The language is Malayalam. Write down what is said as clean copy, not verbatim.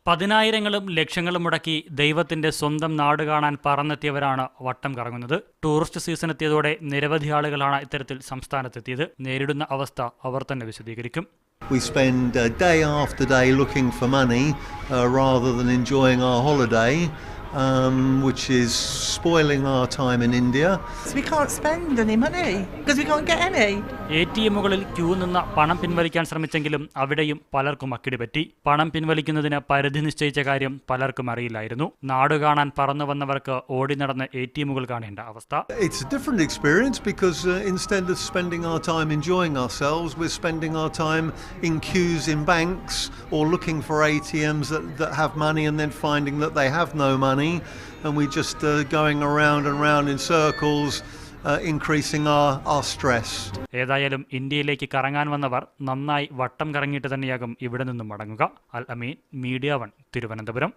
പതിനായിരങ്ങളും ലക്ഷങ്ങളും മുടക്കി ദൈവത്തിന്റെ സ്വന്തം നാട് കാണാൻ പറന്നെത്തിയവരാണ് വട്ടം കറങ്ങുന്നത്. ടൂറിസ്റ്റ് സീസൺ എത്തിയതോടെ നിരവധി ആളുകളാണ് ഇത്തരത്തിൽ സംസ്ഥാനത്തെത്തിയത്. നേരിടുന്ന അവസ്ഥ അവർ തന്നെ വിശദീകരിക്കും. We spend day after day looking for money rather than enjoying our holiday, which is spoiling our time in India. So we can't spend any money because we can't get any. ATMകളിൽ ക്യൂ നിന്ന് പണം പിൻവലിക്കാൻ ശ്രമിച്ചെങ്കിലും അവിടെയും പലർക്കും അക്കിടി പറ്റി. പണം പിൻവലിക്കുന്നതിന് പരിധി നിശ്ചയിച്ച കാര്യം പലർക്കും അറിയില്ലായിരുന്നു. നാട് കാണാൻ പറന്നു വന്നവർക്ക് ഓടി നടന്ന് ATMകൾ കാണേണ്ട അവസ്ഥ. It's a different experience because instead of spending our time enjoying ourselves, we're spending our time in queues in banks or looking for ATMs that have money and then finding that they have no money, and we just going around and round in circles, increasing our stress. ഏതായാലും ഇന്ത്യയിലേക്ക് കറങ്ങാൻ വന്നവർ നന്നായി വട്ടം കറങ്ങിയിട്ട് തന്നെയാകും ഇവിടെ നിന്നും മടങ്ങുക. അൽ അമീൻ, മീഡിയ 1, തിരുവനന്തപുരം.